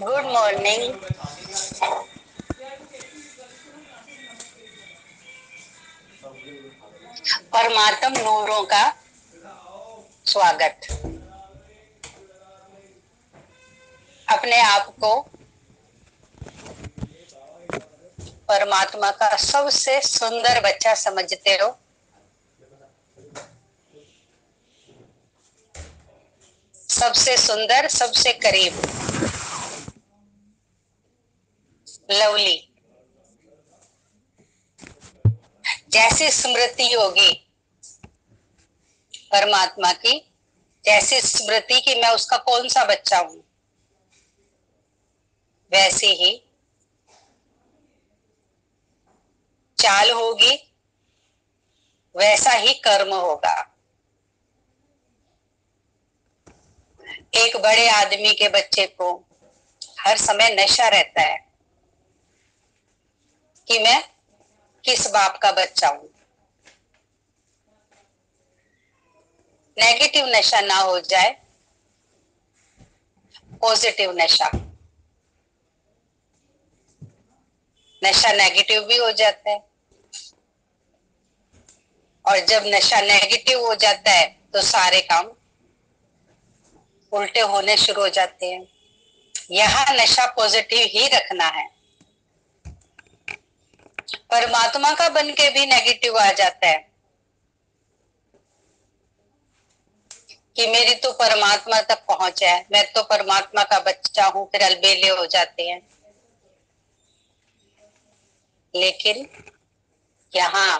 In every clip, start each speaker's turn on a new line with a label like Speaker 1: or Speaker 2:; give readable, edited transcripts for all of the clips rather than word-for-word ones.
Speaker 1: Good morning. परमात्म नूरों का स्वागत। अपने आप को परमात्मा का सबसे सुंदर बच्चा समझते हो। सबसे सुंदर, सबसे करीब, लवली। जैसी स्मृति होगी परमात्मा की, जैसी स्मृति कि मैं उसका कौन सा बच्चा हूं, वैसी ही चाल होगी, वैसा ही कर्म होगा। एक बड़े आदमी के बच्चे को हर समय नशा रहता है कि मैं किस बाप का बच्चा हूं। नेगेटिव नशा ना हो जाए, पॉजिटिव नशा। नशा नेगेटिव भी हो जाता है, और जब नशा नेगेटिव हो जाता है तो सारे काम उल्टे होने शुरू हो जाते हैं। यहां नशा पॉजिटिव ही रखना है। परमात्मा का बन के भी नेगेटिव आ जाता है कि मेरी तो परमात्मा तक पहुंच है, मैं तो परमात्मा का बच्चा हूं, फिर अलबेले हो जाते हैं। लेकिन यहाँ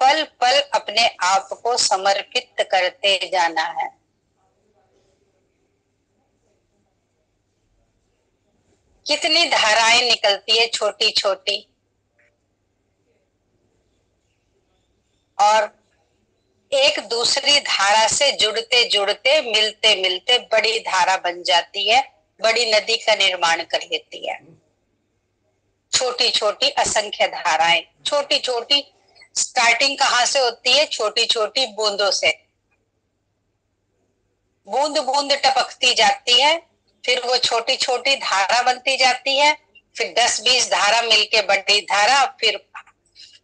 Speaker 1: पल पल अपने आप को समर्पित करते जाना है। कितनी धाराएं निकलती है छोटी छोटी, और एक दूसरी धारा से जुड़ते जुड़ते, मिलते मिलते बड़ी धारा बन जाती है, बड़ी नदी का निर्माण कर लेती है। छोटी छोटी असंख्य धाराएं, छोटी छोटी। स्टार्टिंग कहां से होती है? छोटी छोटी बूंदों से। बूंद बूंद टपकती जाती है, फिर वो छोटी छोटी धारा बनती जाती है, फिर 10-20 धारा मिलके बड़ी धारा, फिर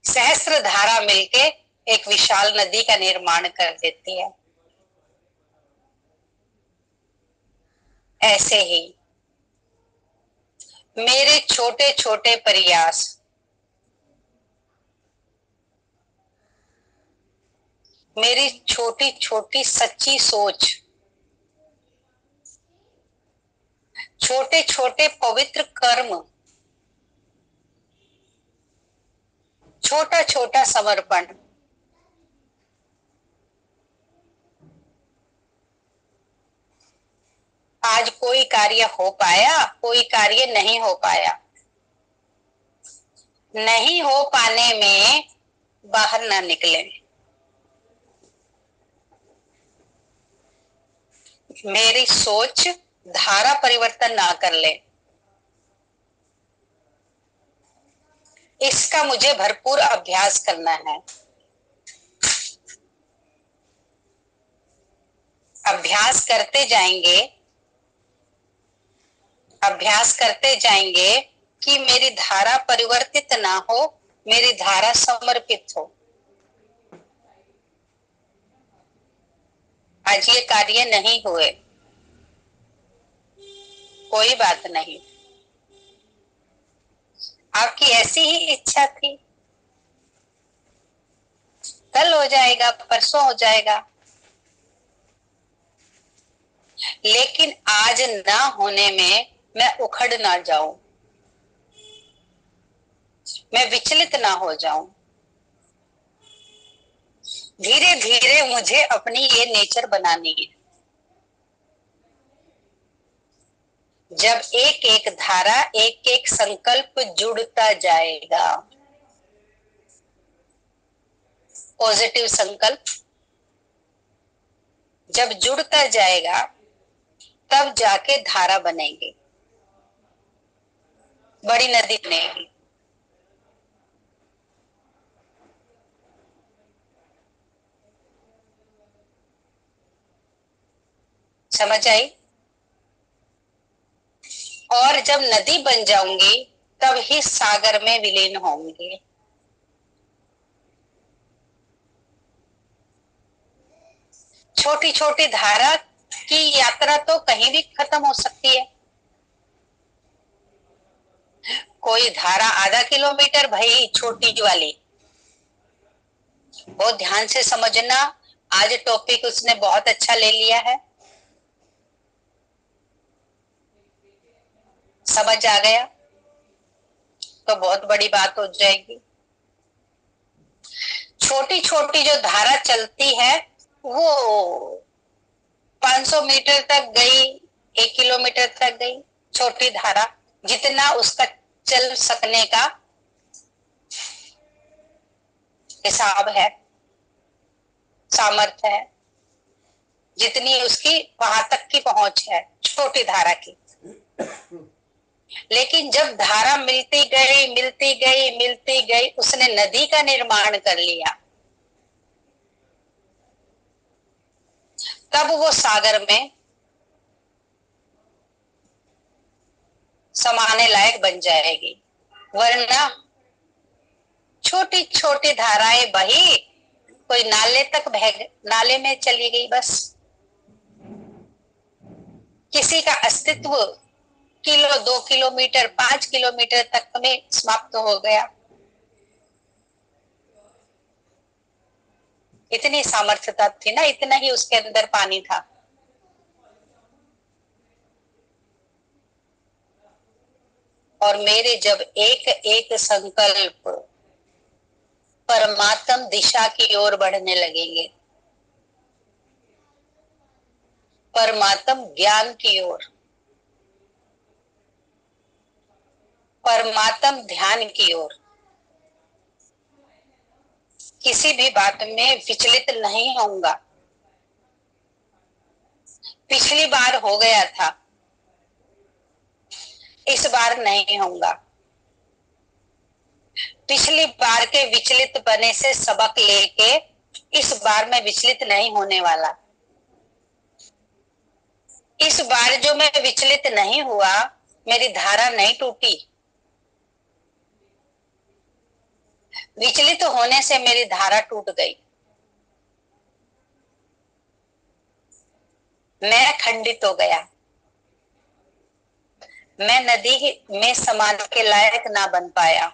Speaker 1: सहस्त्र धारा मिलके एक विशाल नदी का निर्माण कर देती है। ऐसे ही मेरे छोटे छोटे प्रयास, मेरी छोटी छोटी सच्ची सोच, छोटे छोटे पवित्र कर्म, छोटा छोटा समर्पण, आज कोई कार्य हो पाया, कोई कार्य नहीं हो पाया। नहीं हो पाने में बाहर ना निकले। मेरी सोच धारा परिवर्तन ना कर ले, इसका मुझे भरपूर अभ्यास करना है। अभ्यास करते जाएंगे, अभ्यास करते जाएंगे कि मेरी धारा परिवर्तित ना हो, मेरी धारा समर्पित हो। आज ये कार्य नहीं हुए, कोई बात नहीं। आपकी ऐसी ही इच्छा थी, कल हो जाएगा, परसों हो जाएगा। लेकिन आज ना होने में मैं उखड़ ना जाऊं, मैं विचलित ना हो जाऊं। धीरे धीरे मुझे अपनी ये नेचर बनानी है। जब एक एक धारा, एक एक संकल्प जुड़ता जाएगा, पॉजिटिव संकल्प जब जुड़ता जाएगा, तब जाके धारा बनेगी, बड़ी नदी बनेगी। समझ आई? और जब नदी बन जाऊंगी तब ही सागर में विलीन होंगी। छोटी छोटी धारा की यात्रा तो कहीं भी खत्म हो सकती है। कोई धारा आधा किलोमीटर, भाई छोटी वाली, बहुत ध्यान से समझना। आज टॉपिक उसने बहुत अच्छा ले लिया है, समझ आ गया तो बहुत बड़ी बात हो जाएगी। छोटी छोटी जो धारा चलती है वो 500 मीटर तक गई, 1 किलोमीटर तक गई, छोटी धारा, जितना उसका चल सकने का हिसाब है, सामर्थ्य है, जितनी उसकी वहां तक की पहुंच है छोटी धारा की। लेकिन जब धारा मिलती गई मिलती गई मिलती गई, उसने नदी का निर्माण कर लिया, तब वो सागर में समाने लायक बन जाएगी। वरना छोटी छोटी धाराएं बही, कोई नाले तक बह, नाले में चली गई, बस किसी का अस्तित्व किलो 2 किलोमीटर 5 किलोमीटर तक में समाप्त हो गया। इतनी सामर्थ्यता थी ना, इतना ही उसके अंदर पानी था। और मेरे जब एक एक संकल्प परमात्म दिशा की ओर बढ़ने लगेंगे, परमात्म ज्ञान की ओर, परमात्म ध्यान की ओर, किसी भी बात में विचलित नहीं होऊंगा। पिछली बार हो गया था, इस बार नहीं होऊंगा। पिछली बार के विचलित बने से सबक लेके इस बार मैं विचलित नहीं होने वाला। इस बार जो मैं विचलित नहीं हुआ, मेरी धारा नहीं टूटी। विचलित होने से मेरी धारा टूट गई, मैं खंडित हो गया, मैं नदी में समाने के लायक ना बन पाया।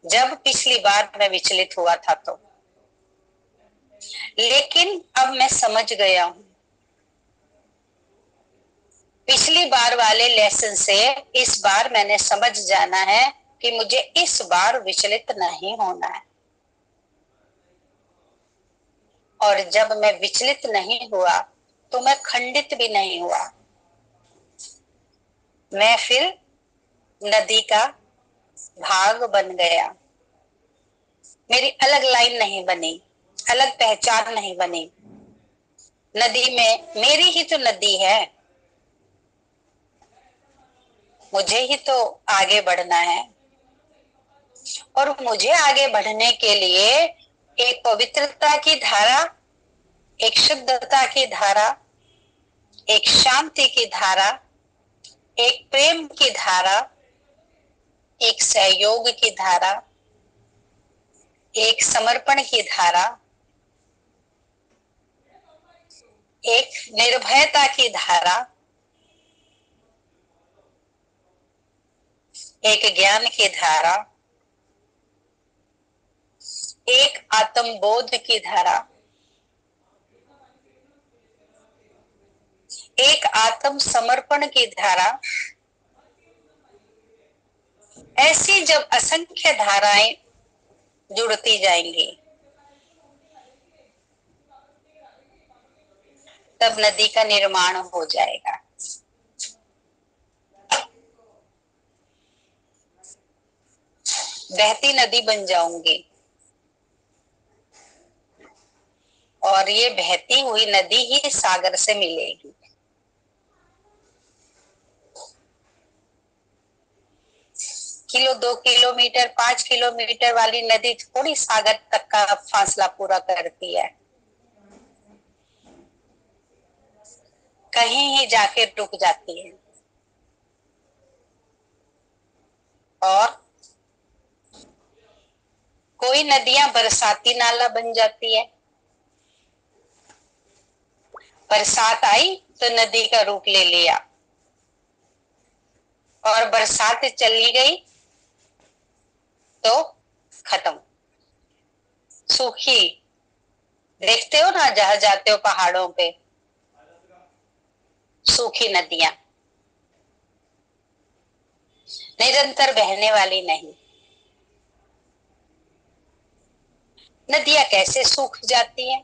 Speaker 1: जब पिछली बार मैं विचलित हुआ था तो, लेकिन अब मैं समझ गया हूं, पिछली बार वाले लेसन से इस बार मैंने समझ जाना है कि मुझे इस बार विचलित नहीं होना है। और जब मैं विचलित नहीं हुआ तो मैं खंडित भी नहीं हुआ, मैं फिर नदी का भाग बन गया। मेरी अलग लाइन नहीं बनी, अलग पहचान नहीं बनी। नदी में मेरी ही तो नदी है, मुझे ही तो आगे बढ़ना है। और मुझे आगे बढ़ने के लिए एक पवित्रता की धारा, एक शुद्धता की धारा, एक शांति की धारा, एक प्रेम की धारा, एक सहयोग की धारा, एक समर्पण की धारा, एक निर्भयता की धारा, एक ज्ञान की धारा, एक आत्मबोध की धारा, एक आत्म समर्पण की धारा। ऐसी जब असंख्य धाराएं जुड़ती जाएंगी, तब नदी का निर्माण हो जाएगा। बहती नदी बन जाऊंगी, और ये बहती हुई नदी ही सागर से मिलेगी। किलो 2 किलोमीटर 5 किलोमीटर वाली नदी थोड़ी सागर तक का फासला पूरा करती है। कहीं ही जाके रुक जाती है। और कोई नदियां बरसाती नाला बन जाती है। बरसात आई तो नदी का रूप ले लिया, और बरसात चली गई तो खत्म, सूखी। देखते हो ना, जहां जाते हो पहाड़ों पे, सूखी नदियां, निरंतर बहने वाली नहीं। नदियां कैसे सूख जाती हैं?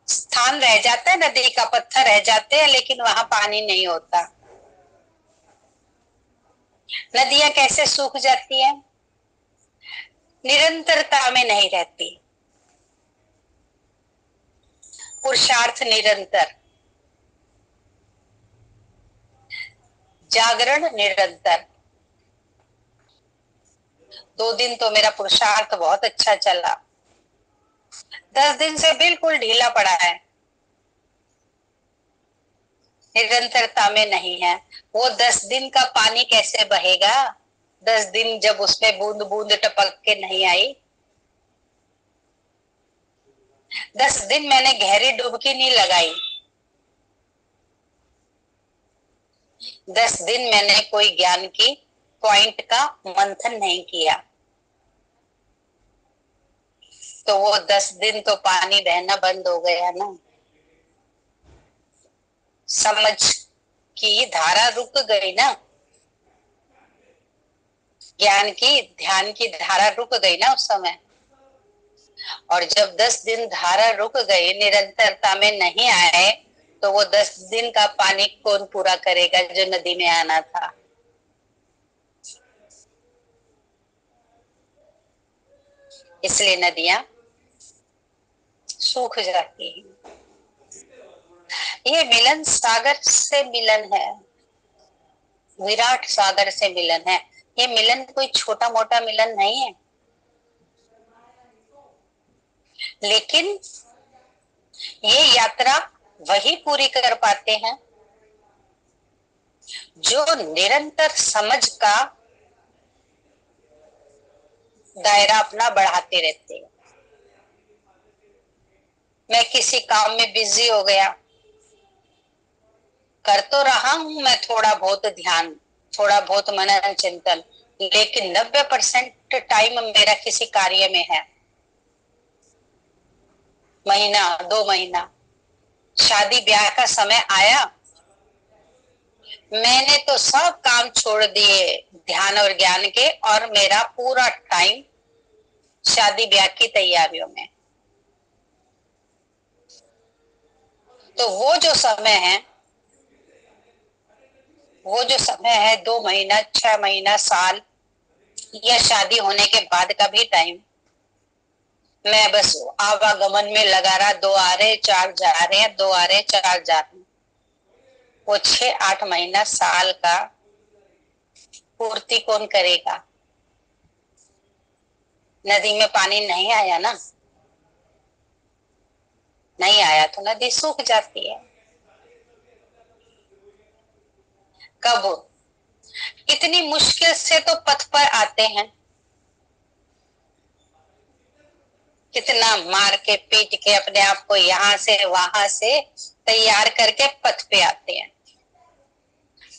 Speaker 1: स्थान रह जाता है, नदी का पत्थर रह जाते हैं, लेकिन वहां पानी नहीं होता। नदियां कैसे सूख जाती हैं? निरंतरता में नहीं रहती। पुरुषार्थ निरंतर, जागरण निरंतर। 2 दिन तो मेरा पुरुषार्थ बहुत अच्छा चला, 10 दिन से बिल्कुल ढीला पड़ा है, निरंतरता में नहीं है। वो 10 दिन का पानी कैसे बहेगा? 10 दिन जब उसमें बूंद बूंद टपक के नहीं आई। 10 दिन मैंने गहरी डुबकी नहीं लगाई, 10 दिन मैंने कोई ज्ञान की पॉइंट का मंथन नहीं किया, तो वो 10 दिन तो पानी बहना बंद हो गया ना। समझ की धारा रुक गई ना, ज्ञान की, ध्यान की धारा रुक गई ना उस समय। और जब 10 दिन धारा रुक गई, निरंतरता में नहीं आए, तो वो 10 दिन का पानी कौन पूरा करेगा जो नदी में आना था? इसलिए नदियां सूख जाती हैं। ये मिलन सागर से मिलन है, विराट सागर से मिलन है। ये मिलन कोई छोटा मोटा मिलन नहीं है, लेकिन ये यात्रा वही पूरी कर पाते हैं जो निरंतर समझ का दायरा अपना बढ़ाते रहते हैं। मैं किसी काम में बिजी हो गया, कर तो रहा हूं मैं थोड़ा बहुत ध्यान, थोड़ा बहुत मनन चिंतन, लेकिन 90% टाइम मेरा किसी कार्य में है। महीना 2 महीना, शादी ब्याह का समय आया, मैंने तो सब काम छोड़ दिए ध्यान और ज्ञान के, और मेरा पूरा टाइम शादी ब्याह की तैयारियों में। तो वो जो समय है, वो जो समय है 2 महीना, 6 महीना, साल, या शादी होने के बाद का भी टाइम, मैं बस आवागमन में लगा रहा, 2 आ रहे 4 जा रहे हैं, 2 आ रहे 4 जा रहे हैं। वो 6-8 महीना, साल का पूर्ति कौन करेगा? नदी में पानी नहीं आया ना, नहीं आया तो नदी सूख जाती है। कब? इतनी मुश्किल से तो पथ पर आते हैं, कितना मार के पीट के अपने आप को यहाँ से वहां से तैयार करके पथ पे आते हैं।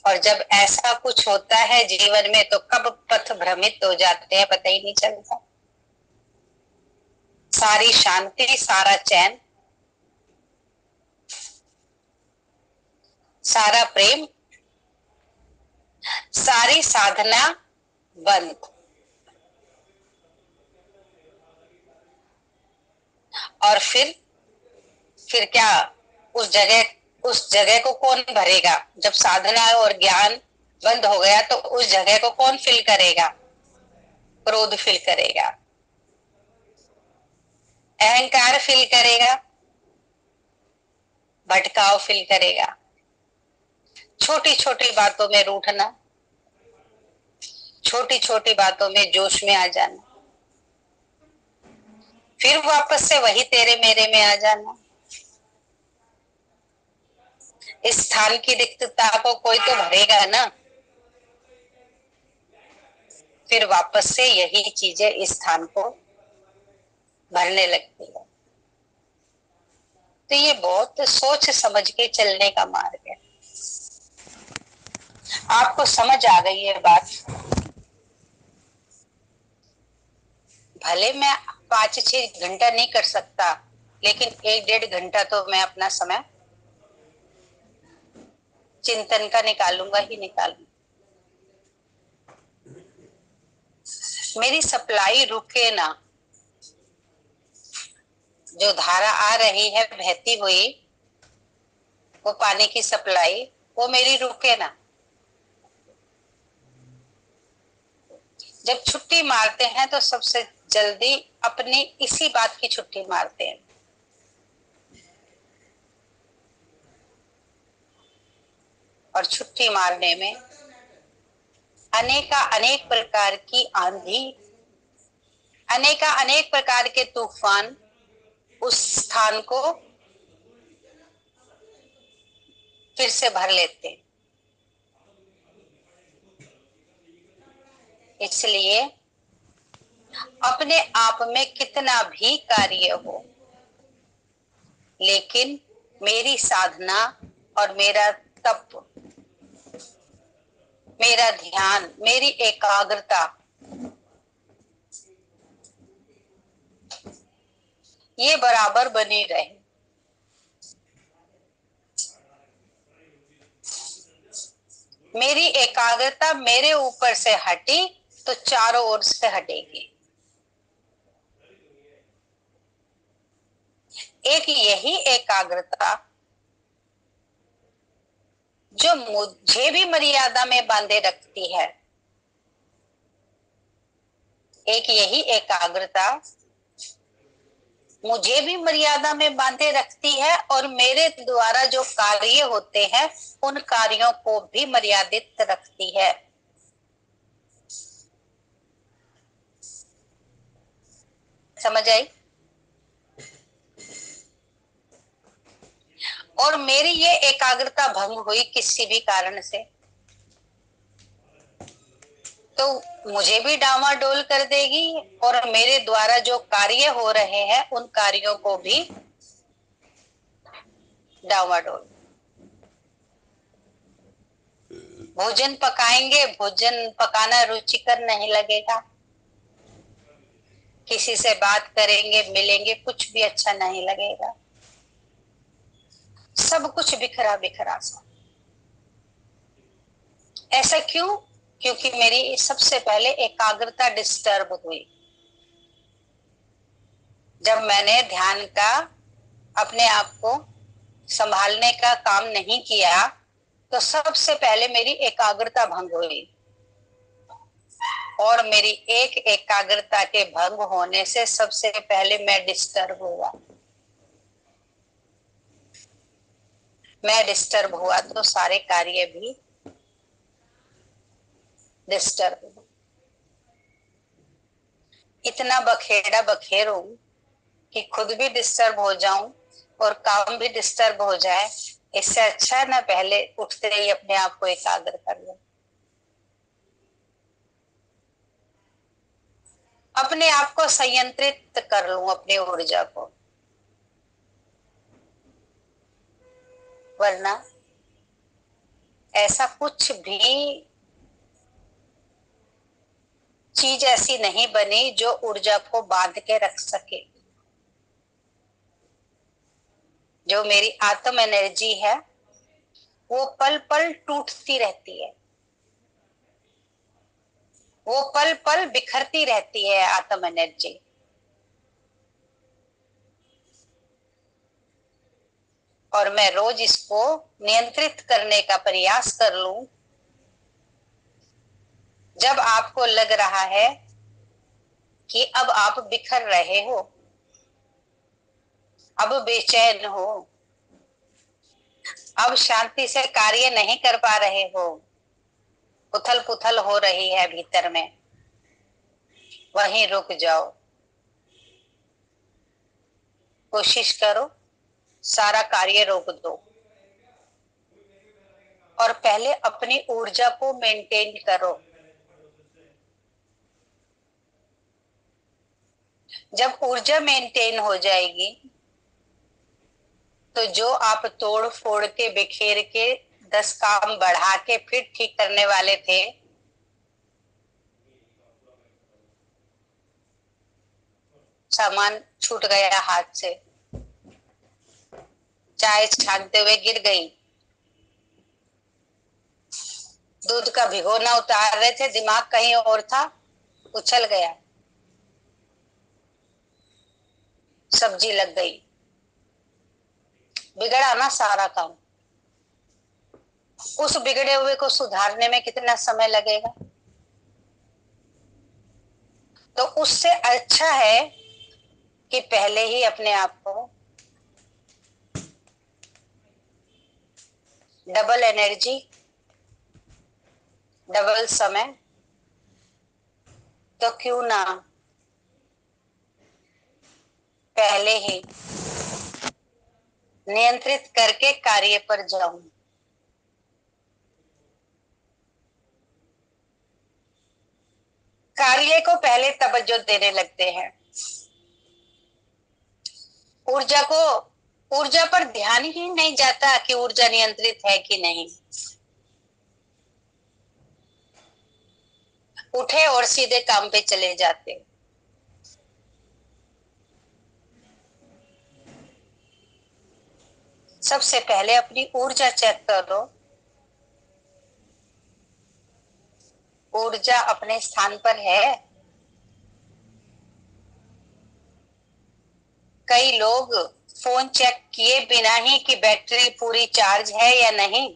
Speaker 1: और जब ऐसा कुछ होता है जीवन में, तो कब पथ भ्रमित हो जाते हैं पता ही नहीं चलता। सारी शांति, सारा चैन, सारा प्रेम, सारी साधना बंद। और फिर क्या? उस जगह को कौन भरेगा? जब साधना और ज्ञान बंद हो गया, तो उस जगह को कौन फिल करेगा? क्रोध फिल करेगा, अहंकार फिल करेगा, भटकाव फिल करेगा, छोटी छोटी बातों में रूठना, छोटी छोटी बातों में जोश में आ जाना, फिर वापस से वही तेरे मेरे में आ जाना। इस स्थान की रिक्तता को कोई तो भरेगा ना, फिर वापस से यही चीजें इस स्थान को भरने लगती है। तो ये बहुत सोच समझ के चलने का मार्ग है। आपको समझ आ गई है बात? भले मैं 5-6 घंटा नहीं कर सकता, लेकिन 1-1.5 घंटा तो मैं अपना समय चिंतन का निकालूंगा ही निकालूंगा। मेरी सप्लाई रुके ना, जो धारा आ रही है बहती हुई, वो पानी की सप्लाई, वो मेरी रुके ना। जब छुट्टी मारते हैं तो सबसे जल्दी अपनी इसी बात की छुट्टी मारते हैं। और छुट्टी मारने में अनेक प्रकार की आंधी, अनेक प्रकार के तूफान उस स्थान को फिर से भर लेते हैं। इसलिए अपने आप में कितना भी कार्य हो, लेकिन मेरी साधना और मेरा तप, मेरा ध्यान, मेरी एकाग्रता, ये बराबर बनी रहे। मेरी एकाग्रता मेरे ऊपर से हटी तो चारों ओर से हटेगी। एक यही एकाग्रता जो मुझे भी मर्यादा में बांधे रखती है, एक यही एकाग्रता मुझे भी मर्यादा में बांधे रखती है और मेरे द्वारा जो कार्य होते हैं उन कार्यों को भी मर्यादित रखती है। समझ आई? और मेरी ये एकाग्रता भंग हुई किसी भी कारण से, तो मुझे भी डामाडोल कर देगी और मेरे द्वारा जो कार्य हो रहे हैं उन कार्यों को भी डामाडोल। भोजन पकाएंगे, भोजन पकाना रुचिकर नहीं लगेगा। किसी से बात करेंगे, मिलेंगे, कुछ भी अच्छा नहीं लगेगा। सब कुछ बिखरा बिखरा सा। ऐसा क्यों? क्योंकि मेरी सबसे पहले एकाग्रता डिस्टर्ब हुई। जब मैंने ध्यान का, अपने आप को संभालने का काम नहीं किया, तो सबसे पहले मेरी एकाग्रता भंग हुई। और मेरी एक एकाग्रता के भंग होने से सबसे पहले मैं डिस्टर्ब हुआ। मैं डिस्टर्ब हुआ तो सारे कार्य भी डिस्टर्ब हुआ। इतना बखेड़ा बखेरूं कि खुद भी डिस्टर्ब हो जाऊं और काम भी डिस्टर्ब हो जाए, इससे अच्छा ना पहले उठते ही अपने आप को एकाग्र कर लो। अपने आप को संयंत्रित कर लूं, अपनी ऊर्जा को। वरना ऐसा कुछ भी चीज ऐसी नहीं बनी जो ऊर्जा को बांध के रख सके। जो मेरी आत्म एनर्जी है वो पल पल टूटती रहती है, वो पल पल बिखरती रहती है आत्म एनर्जी। और मैं रोज इसको नियंत्रित करने का प्रयास कर लूं। जब आपको लग रहा है कि अब आप बिखर रहे हो, अब बेचैन हो, अब शांति से कार्य नहीं कर पा रहे हो, उथल पुथल हो रही है भीतर में, वहीं रुक जाओ। कोशिश करो, सारा कार्य रोक दो। और पहले अपनी ऊर्जा को मेंटेन करो। जब ऊर्जा मेंटेन हो जाएगी तो जो आप तोड़ फोड़ के बिखेर के 10 काम बढ़ा के फिर ठीक करने वाले थे, सामान छूट गया हाथ से, चाय छानते हुए गिर गई, दूध का भिगोना उतार रहे थे, दिमाग कहीं और था, उछल गया, सब्जी लग गई, बिगड़ा ना सारा काम। उस बिगड़े हुए को सुधारने में कितना समय लगेगा? तो उससे अच्छा है कि पहले ही अपने आप को डबल एनर्जी, डबल समय, तो क्यों ना पहले ही नियंत्रित करके कार्य पर जाऊं। कार्य को पहले तवज्जो देने लगते हैं, ऊर्जा पर ध्यान ही नहीं जाता कि ऊर्जा नियंत्रित है कि नहीं। उठे और सीधे काम पे चले जाते। सबसे पहले अपनी ऊर्जा चेक करो, ऊर्जा अपने स्थान पर है। कई लोग फोन चेक किए बिना ही कि बैटरी पूरी चार्ज है या नहीं,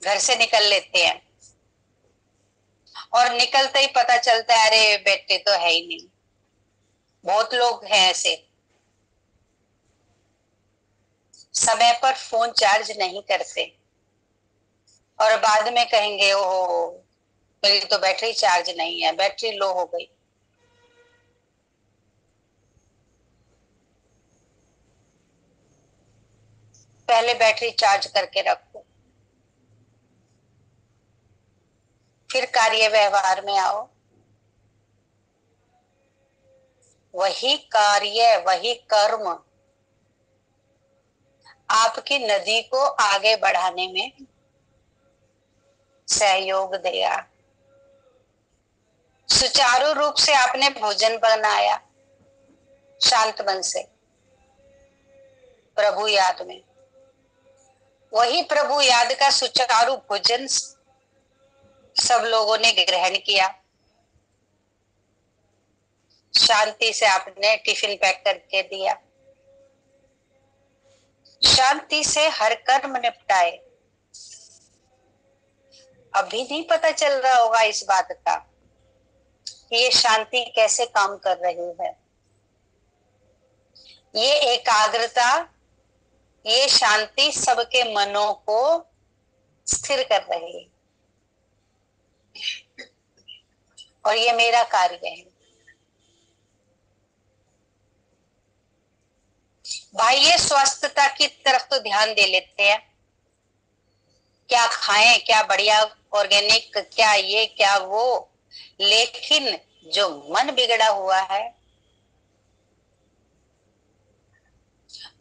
Speaker 1: घर से निकल लेते हैं और निकलते ही पता चलता है अरे बैटरी तो है ही नहीं। बहुत लोग हैं ऐसे, समय पर फोन चार्ज नहीं करते और बाद में कहेंगे ओहो मेरी तो बैटरी चार्ज नहीं है, बैटरी लो हो गई। पहले बैटरी चार्ज करके रखो, फिर कार्य व्यवहार में आओ। वही कार्य, वही कर्म आपकी नदी को आगे बढ़ाने में सहयोग देगा। सुचारू रूप से आपने भोजन बनाया, शांत मन से, प्रभु याद में, वही प्रभु याद का सुचारू भोजन सब लोगों ने ग्रहण किया, शांति से आपने टिफिन पैक करके दिया, शांति से हर कर्म निपटाए। अभी नहीं पता चल रहा होगा इस बात का कि ये शांति कैसे काम कर रही है। ये एकाग्रता, ये शांति सबके मनों को स्थिर कर रही है और ये मेरा कार्य है। भाई ये स्वस्थता की तरफ तो ध्यान दे लेते हैं, क्या खाएं, क्या बढ़िया ऑर्गेनिक, क्या ये क्या वो, लेकिन जो मन बिगड़ा हुआ है,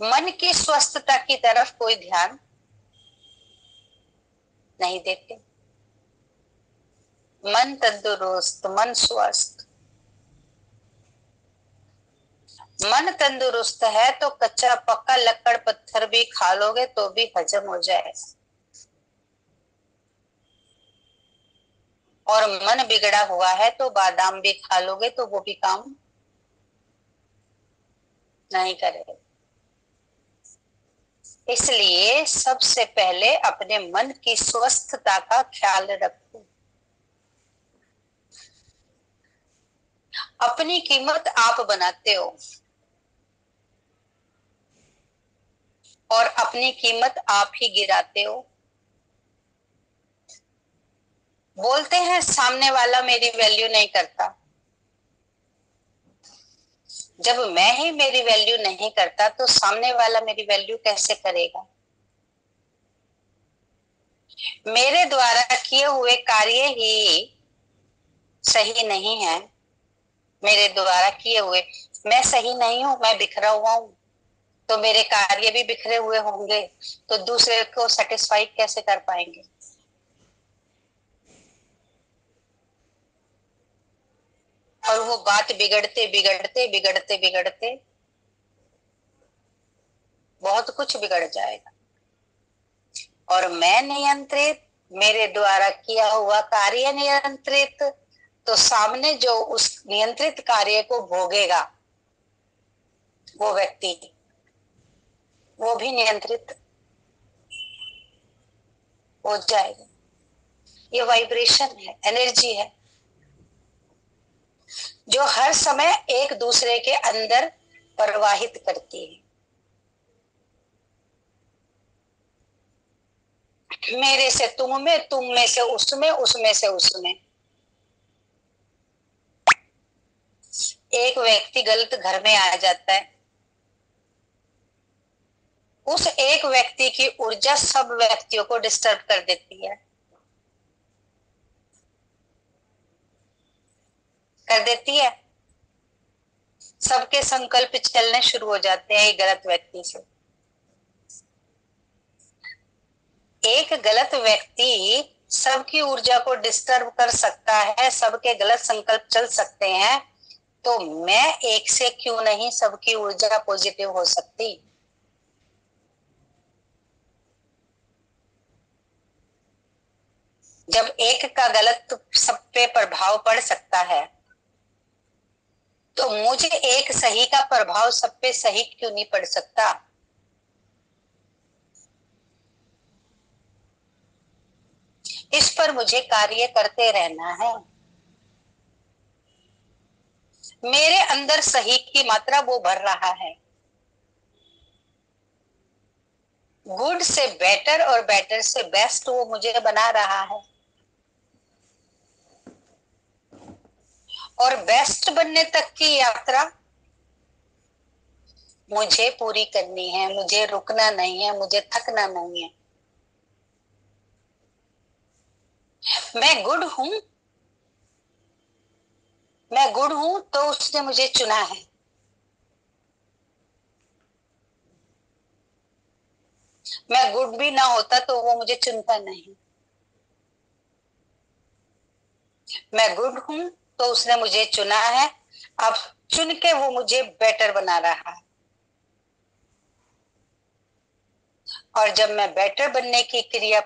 Speaker 1: मन की स्वस्थता की तरफ कोई ध्यान नहीं देते। मन तंदुरुस्त, मन स्वस्थ, मन तंदुरुस्त है तो कच्चा पक्का लक्कड़ पत्थर भी खा लोगे तो भी हजम हो जाएगा। और मन बिगड़ा हुआ है तो बादाम भी खा लोगे तो वो भी काम नहीं करेगा। इसलिए सबसे पहले अपने मन की स्वस्थता का ख्याल रखो। अपनी कीमत आप बनाते हो और अपनी कीमत आप ही गिराते हो। बोलते हैं सामने वाला मेरी वैल्यू नहीं करता, जब मैं ही मेरी वैल्यू नहीं करता तो सामने वाला मेरी वैल्यू कैसे करेगा? मेरे द्वारा किए हुए कार्य ही सही नहीं है। मेरे द्वारा किए हुए, मैं सही नहीं हूं, मैं बिखरा हुआ हूं, तो मेरे कार्य भी बिखरे हुए होंगे, तो दूसरे को सेटिस्फाई कैसे कर पाएंगे। और वो बात बिगड़ते बिगड़ते बिगड़ते बिगड़ते बहुत कुछ बिगड़ जाएगा। और मैं नियंत्रित, मेरे द्वारा किया हुआ कार्य नियंत्रित, तो सामने जो उस नियंत्रित कार्य को भोगेगा वो व्यक्ति, वो भी नियंत्रित हो जाएगा। ये वाइब्रेशन है, एनर्जी है, जो हर समय एक दूसरे के अंदर प्रवाहित करती है। मेरे से तुम में, तुम में से उसमें, उसमें से उसमें। एक व्यक्ति गलत घर में आ जाता है, उस एक व्यक्ति की ऊर्जा सब व्यक्तियों को डिस्टर्ब कर देती है, कर देती है। सबके संकल्प चलने शुरू हो जाते हैं एक गलत व्यक्ति से। एक गलत व्यक्ति सबकी ऊर्जा को डिस्टर्ब कर सकता है, सबके गलत संकल्प चल सकते हैं, तो मैं एक से क्यों नहीं सबकी ऊर्जा पॉजिटिव हो सकती। जब एक का गलत सब पे प्रभाव पड़ सकता है, तो मुझे एक सही का प्रभाव सब पे सही क्यों नहीं पड़ सकता। इस पर मुझे कार्य करते रहना है। मेरे अंदर सही की मात्रा वो भर रहा है, गुड से बेटर और बेटर से बेस्ट वो मुझे बना रहा है। और बेस्ट बनने तक की यात्रा मुझे पूरी करनी है, मुझे रुकना नहीं है, मुझे थकना नहीं है। मैं गुड हूं, मैं गुड हूं तो उसने मुझे चुना है। मैं गुड भी ना होता तो वो मुझे चुनता नहीं। मैं गुड हूं तो उसने मुझे चुना है, अब चुन के वो मुझे बेटर बना रहा है। और जब मैं बेटर बनने की क्रिया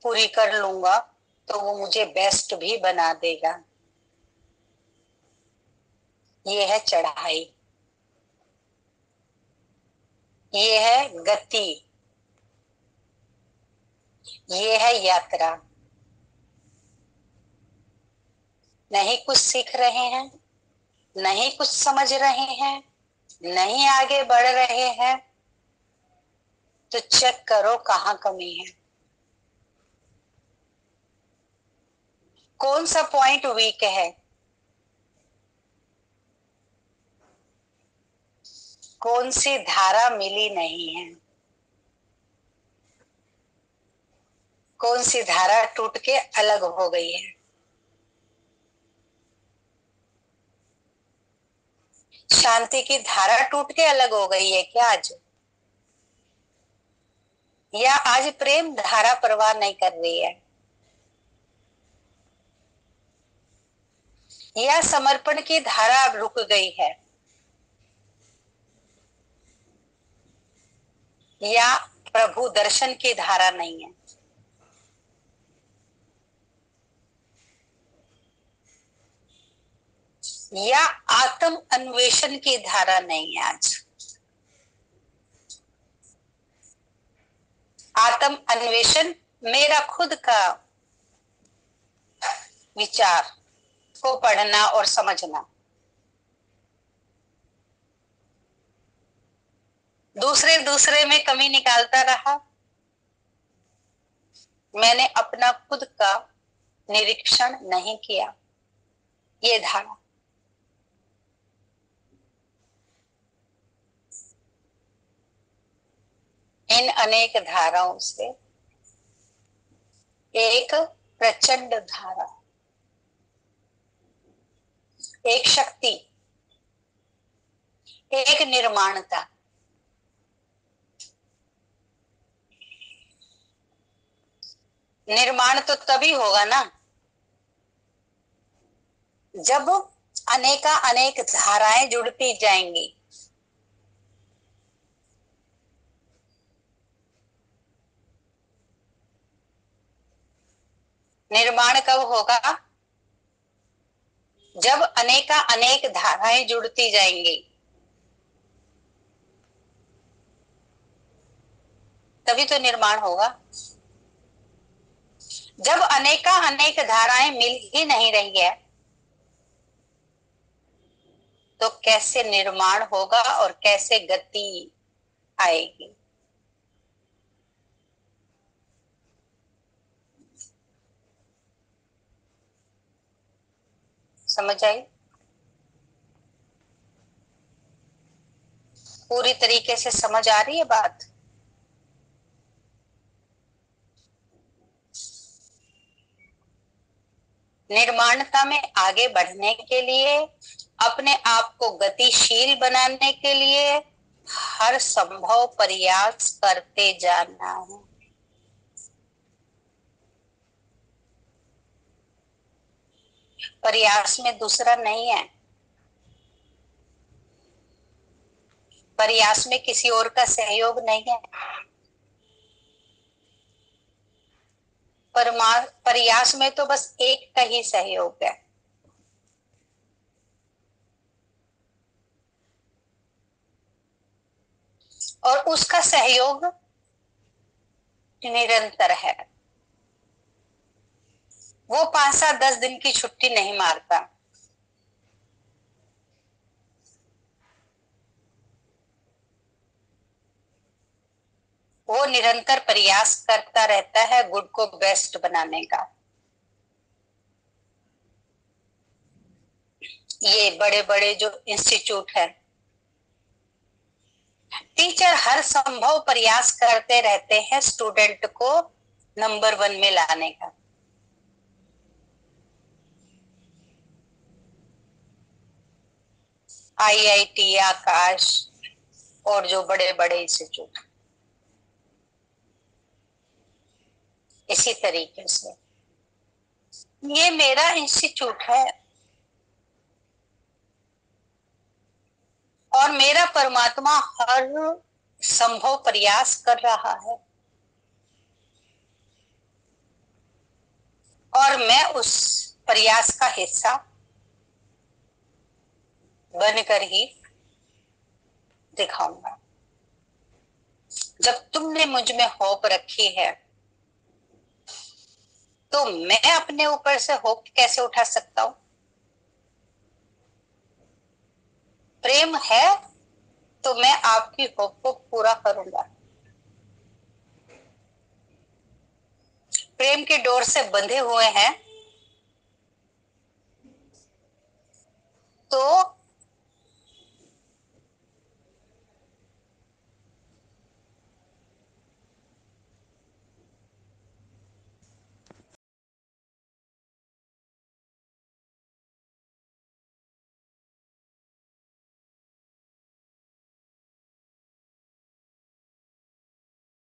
Speaker 1: पूरी कर लूंगा तो वो मुझे बेस्ट भी बना देगा। ये है चढ़ाई, ये है गति, ये है यात्रा। नहीं कुछ सीख रहे हैं, नहीं कुछ समझ रहे हैं, नहीं आगे बढ़ रहे हैं, तो चेक करो कहाँ कमी है, कौन सा पॉइंट वीक है, कौन सी धारा मिली नहीं है, कौन सी धारा टूट के अलग हो गई है। शांति की धारा टूट के अलग हो गई है क्या आज? या आज प्रेम धारा प्रवाह नहीं कर रही है? या समर्पण की धारा अब रुक गई है? या प्रभु दर्शन की धारा नहीं है? या आत्म अन्वेषण की धारा नहीं है आज? आत्म अन्वेषण मेरा खुद का विचार को पढ़ना और समझना, दूसरे दूसरे में कमी निकालता रहा, मैंने अपना खुद का निरीक्षण नहीं किया। ये धारा, इन अनेक धाराओं से एक प्रचंड धारा, एक शक्ति, एक निर्माणता। निर्माण तो तभी होगा ना जब अनेका अनेक धाराएं जुड़ती जाएंगी। निर्माण कब होगा? जब अनेका अनेक धाराएं जुड़ती जाएंगी, तभी तो निर्माण होगा। जब अनेका अनेक धाराएं मिल ही नहीं रही है, तो कैसे निर्माण होगा और कैसे गति आएगी? समझ आई? पूरी तरीके से समझ आ रही है बात? निर्माणता में आगे बढ़ने के लिए, अपने आप को गतिशील बनाने के लिए हर संभव प्रयास करते जाना है। प्रयास में दूसरा नहीं है। प्रयास में किसी और का सहयोग नहीं है। प्रयास में तो बस एक का ही सहयोग है। और उसका सहयोग निरंतर है। वो 5-7-10 दिन की छुट्टी नहीं मारता। वो निरंतर प्रयास करता रहता है गुड को बेस्ट बनाने का। ये बड़े बड़े जो इंस्टीट्यूट है, टीचर हर संभव प्रयास करते रहते हैं स्टूडेंट को नंबर 1 में लाने का। IIT, आकाश और जो बड़े बड़े इंस्टीट्यूट, इसी तरीके से ये मेरा इंस्टीट्यूट है और मेरा परमात्मा हर संभव प्रयास कर रहा है और मैं उस प्रयास का हिस्सा बनकर ही दिखाऊंगा। जब तुमने मुझ में होप रखी है, तो मैं अपने ऊपर से होप कैसे उठा सकता हूं? प्रेम है तो मैं आपकी होप को पूरा करूंगा। प्रेम की डोर से बंधे हुए हैं तो